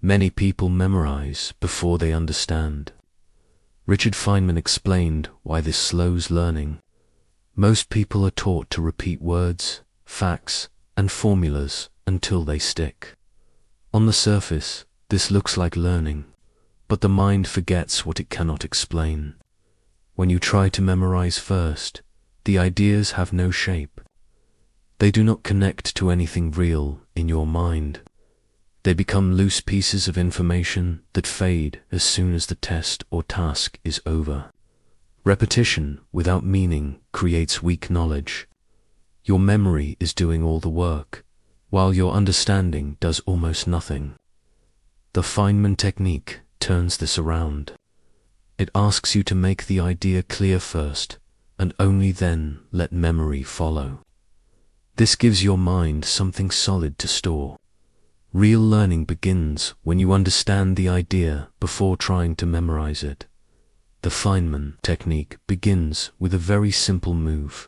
Many people memorize before they understand. Richard Feynman explained why this slows learning. Most people are taught to repeat words, facts, and formulas until they stick. On the surface, this looks like learning, but the mind forgets what it cannot explain. When you try to memorize first, the ideas have no shape. They do not connect to anything real in your mind. They become loose pieces of information that fade as soon as the test or task is over. Repetition without meaning creates weak knowledge. Your memory is doing all the work, while your understanding does almost nothing. The Feynman technique turns this around. It asks you to make the idea clear first, and only then let memory follow. This gives your mind something solid to store. Real learning begins when you understand the idea before trying to memorize it. The Feynman technique begins with a very simple move.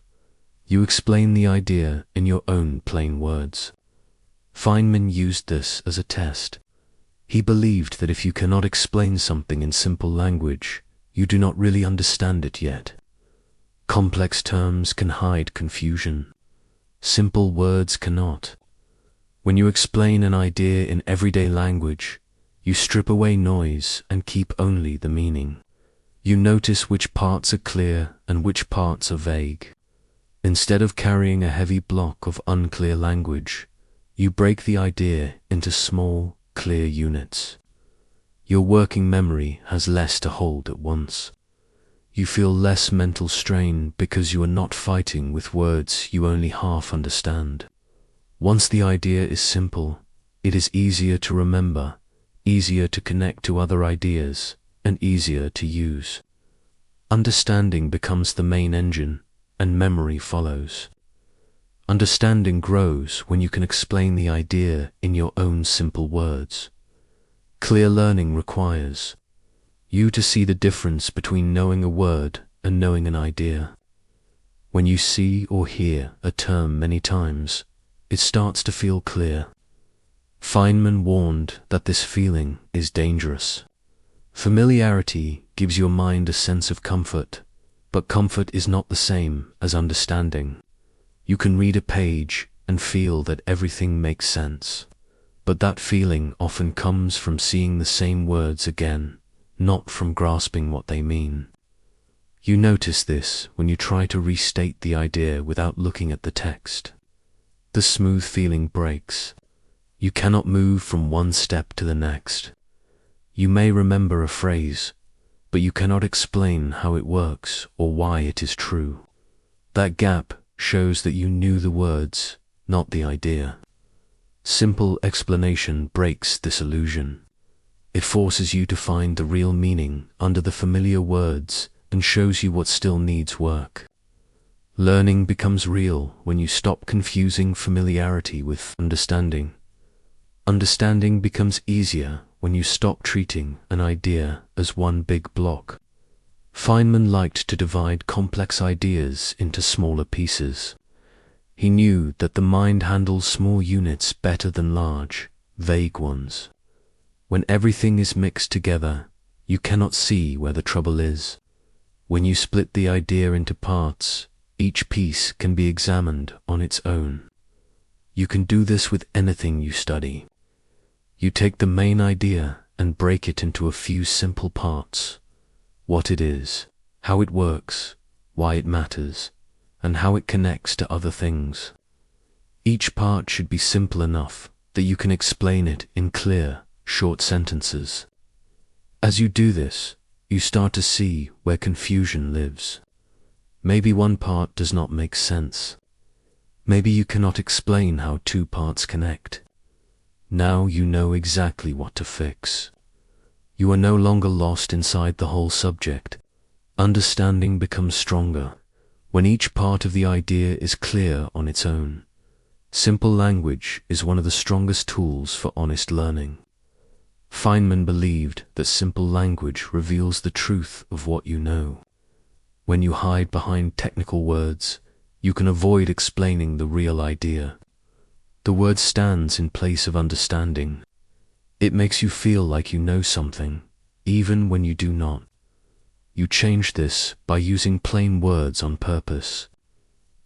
You explain the idea in your own plain words. Feynman used this as a test. He believed that if you cannot explain something in simple language, you do not really understand it yet. Complex terms can hide confusion. Simple words cannot. When you explain an idea in everyday language, you strip away noise and keep only the meaning. You notice which parts are clear and which parts are vague. Instead of carrying a heavy block of unclear language, you break the idea into small, clear units. Your working memory has less to hold at once. You feel less mental strain because you are not fighting with words you only half understand. Once the idea is simple, it is easier to remember, easier to connect to other ideas, and easier to use. Understanding becomes the main engine, and memory follows. Understanding grows when you can explain the idea in your own simple words. Clear learning requires you to see the difference between knowing a word and knowing an idea. When you see or hear a term many times, it starts to feel clear. Feynman warned that this feeling is dangerous. Familiarity gives your mind a sense of comfort, but comfort is not the same as understanding. You can read a page and feel that everything makes sense, but that feeling often comes from seeing the same words again, not from grasping what they mean. You notice this when you try to restate the idea without looking at the text. The smooth feeling breaks. You cannot move from one step to the next. You may remember a phrase, but you cannot explain how it works or why it is true. That gap shows that you knew the words, not the idea. Simple explanation breaks this illusion. It forces you to find the real meaning under the familiar words and shows you what still needs work. Learning becomes real when you stop confusing familiarity with understanding. Understanding becomes easier when you stop treating an idea as one big block. Feynman liked to divide complex ideas into smaller pieces. He knew that the mind handles small units better than large, vague ones. When everything is mixed together, you cannot see where the trouble is. When you split the idea into parts, each piece can be examined on its own. You can do this with anything you study. You take the main idea and break it into a few simple parts. What it is, how it works, why it matters, and how it connects to other things. Each part should be simple enough that you can explain it in clear, short sentences. As you do this, you start to see where confusion lives. Maybe one part does not make sense. Maybe you cannot explain how two parts connect. Now you know exactly what to fix. You are no longer lost inside the whole subject. Understanding becomes stronger when each part of the idea is clear on its own. Simple language is one of the strongest tools for honest learning. Feynman believed that simple language reveals the truth of what you know. When you hide behind technical words, you can avoid explaining the real idea. The word stands in place of understanding. It makes you feel like you know something, even when you do not. You change this by using plain words on purpose.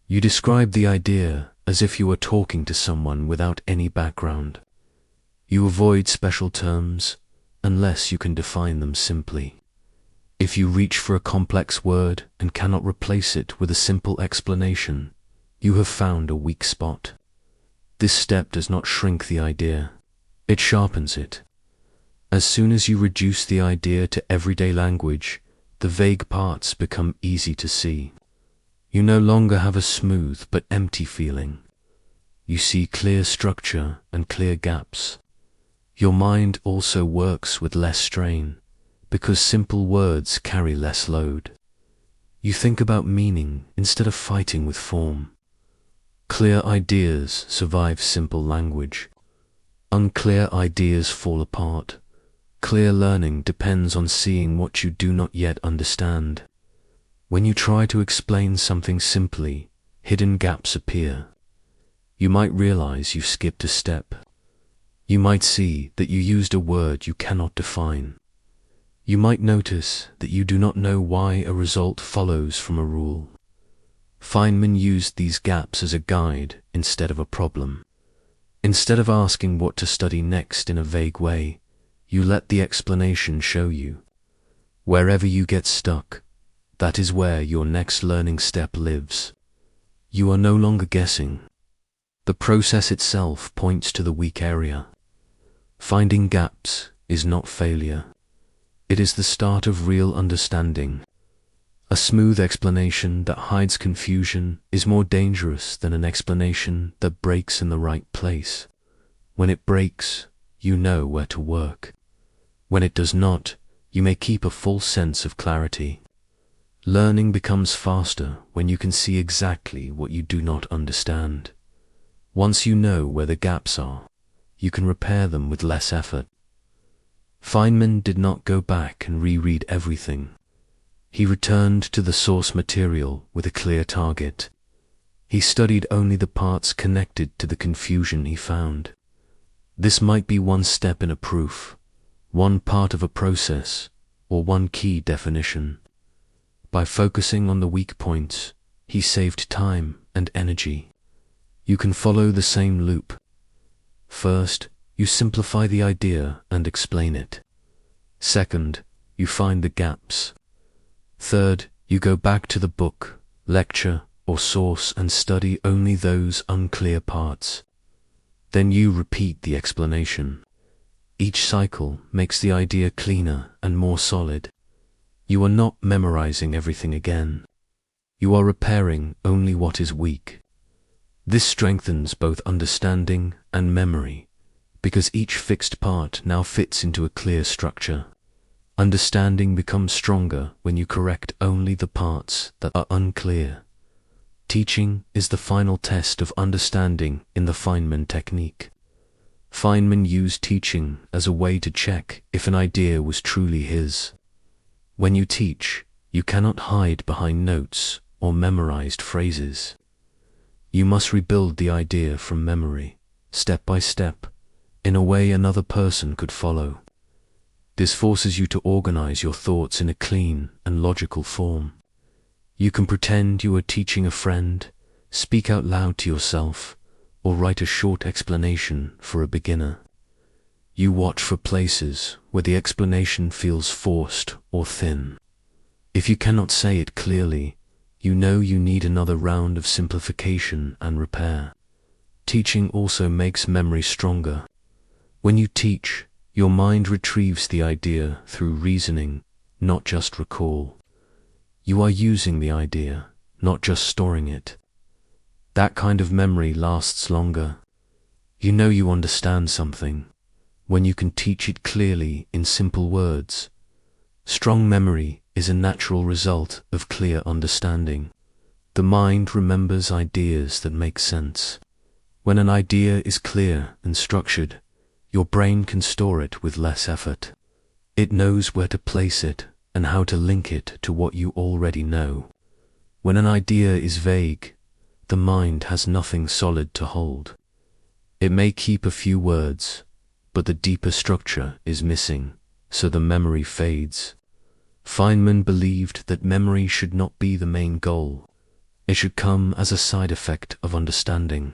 You describe the idea as if you were talking to someone without any background. You avoid special terms unless you can define them simply. If you reach for a complex word and cannot replace it with a simple explanation, you have found a weak spot. This step does not shrink the idea, it sharpens it. As soon as you reduce the idea to everyday language, the vague parts become easy to see. You no longer have a smooth but empty feeling. You see clear structure and clear gaps. Your mind also works with less strain, because simple words carry less load. You think about meaning instead of fighting with form. Clear ideas survive simple language. Unclear ideas fall apart. Clear learning depends on seeing what you do not yet understand. When you try to explain something simply, hidden gaps appear. You might realize you skipped a step. You might see that you used a word you cannot define. You might notice that you do not know why a result follows from a rule. Feynman used these gaps as a guide instead of a problem. Instead of asking what to study next in a vague way, you let the explanation show you. Wherever you get stuck, that is where your next learning step lives. You are no longer guessing. The process itself points to the weak area. Finding gaps is not failure. It is the start of real understanding. A smooth explanation that hides confusion is more dangerous than an explanation that breaks in the right place. When it breaks, you know where to work. When it does not, you may keep a false sense of clarity. Learning becomes faster when you can see exactly what you do not understand. Once you know where the gaps are, you can repair them with less effort. Feynman did not go back and reread everything. He returned to the source material with a clear target. He studied only the parts connected to the confusion he found. This might be one step in a proof, one part of a process, or one key definition. By focusing on the weak points, he saved time and energy. You can follow the same loop. First, you simplify the idea and explain it. Second, you find the gaps. Third, you go back to the book, lecture, or source and study only those unclear parts. Then you repeat the explanation. Each cycle makes the idea cleaner and more solid. You are not memorizing everything again. You are repairing only what is weak. This strengthens both understanding and memory, because each fixed part now fits into a clear structure. Understanding becomes stronger when you correct only the parts that are unclear. Teaching is the final test of understanding in the Feynman technique. Feynman used teaching as a way to check if an idea was truly his. When you teach, you cannot hide behind notes or memorized phrases. You must rebuild the idea from memory, step by step, in a way another person could follow. This forces you to organize your thoughts in a clean and logical form. You can pretend you are teaching a friend, speak out loud to yourself, or write a short explanation for a beginner. You watch for places where the explanation feels forced or thin. If you cannot say it clearly, you know you need another round of simplification and repair. Teaching also makes memory stronger. When you teach, your mind retrieves the idea through reasoning, not just recall. You are using the idea, not just storing it. That kind of memory lasts longer. You know you understand something when you can teach it clearly in simple words. Strong memory is a natural result of clear understanding. The mind remembers ideas that make sense. When an idea is clear and structured, your brain can store it with less effort. It knows where to place it and how to link it to what you already know. When an idea is vague, the mind has nothing solid to hold. It may keep a few words, but the deeper structure is missing, so the memory fades. Feynman believed that memory should not be the main goal. It should come as a side effect of understanding.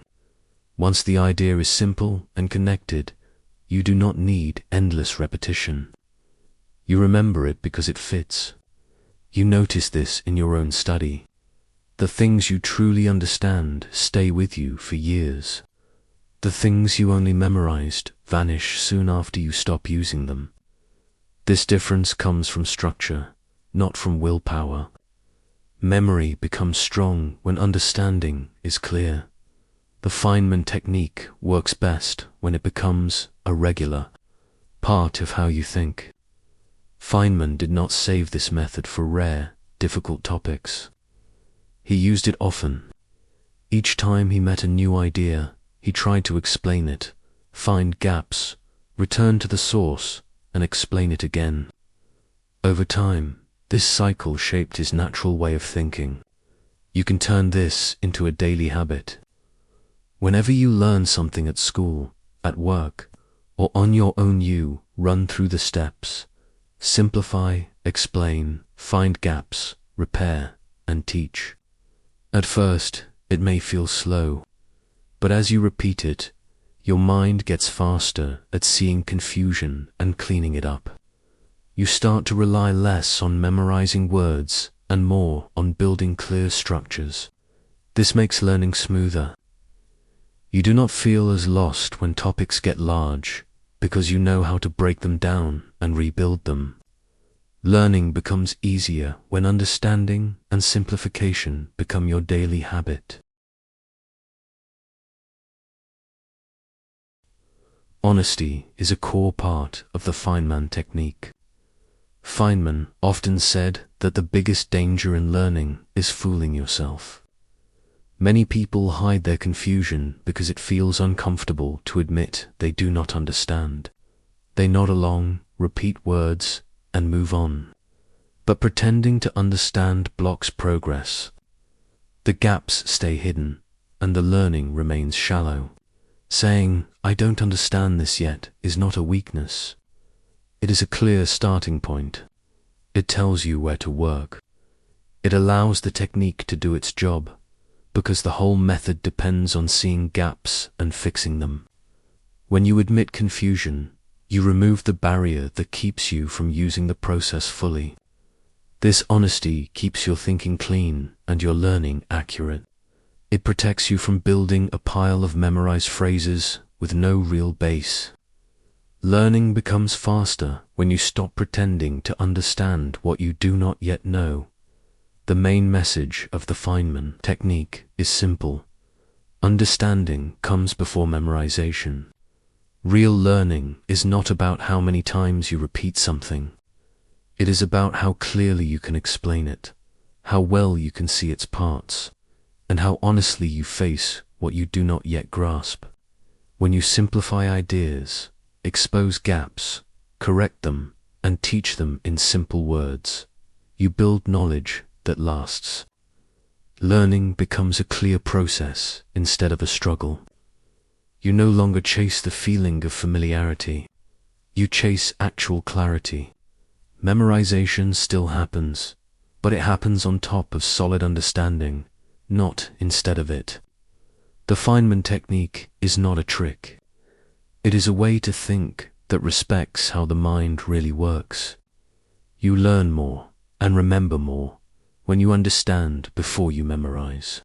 Once the idea is simple and connected, you do not need endless repetition. You remember it because it fits. You notice this in your own study. The things you truly understand stay with you for years. The things you only memorized vanish soon after you stop using them. This difference comes from structure, not from willpower. Memory becomes strong when understanding is clear. The Feynman technique works best when it becomes a regular part of how you think. Feynman did not save this method for rare, difficult topics. He used it often. Each time he met a new idea, he tried to explain it, find gaps, return to the source, and explain it again. Over time, this cycle shaped his natural way of thinking. You can turn this into a daily habit. Whenever you learn something at school, at work, or on your own, you run through the steps. Simplify, explain, find gaps, repair, and teach. At first, it may feel slow, but as you repeat it, your mind gets faster at seeing confusion and cleaning it up. You start to rely less on memorizing words and more on building clear structures. This makes learning smoother. You do not feel as lost when topics get large, because you know how to break them down and rebuild them. Learning becomes easier when understanding and simplification become your daily habit. Honesty is a core part of the Feynman technique. Feynman often said that the biggest danger in learning is fooling yourself. Many people hide their confusion because it feels uncomfortable to admit they do not understand. They nod along, repeat words, and move on. But pretending to understand blocks progress. The gaps stay hidden, and the learning remains shallow. Saying, "I don't understand this yet," is not a weakness. It is a clear starting point. It tells you where to work. It allows the technique to do its job, because the whole method depends on seeing gaps and fixing them. When you admit confusion, you remove the barrier that keeps you from using the process fully. This honesty keeps your thinking clean and your learning accurate. It protects you from building a pile of memorized phrases with no real base. Learning becomes faster when you stop pretending to understand what you do not yet know. The main message of the Feynman technique is simple. Understanding comes before memorization. Real learning is not about how many times you repeat something. It is about how clearly you can explain it, how well you can see its parts, and how honestly you face what you do not yet grasp. When you simplify ideas, expose gaps, correct them, and teach them in simple words, you build knowledge that lasts. Learning becomes a clear process instead of a struggle. You no longer chase the feeling of familiarity. You chase actual clarity. Memorization still happens, but it happens on top of solid understanding, not instead of it. The Feynman technique is not a trick. It is a way to think that respects how the mind really works. You learn more and remember more when you understand before you memorize.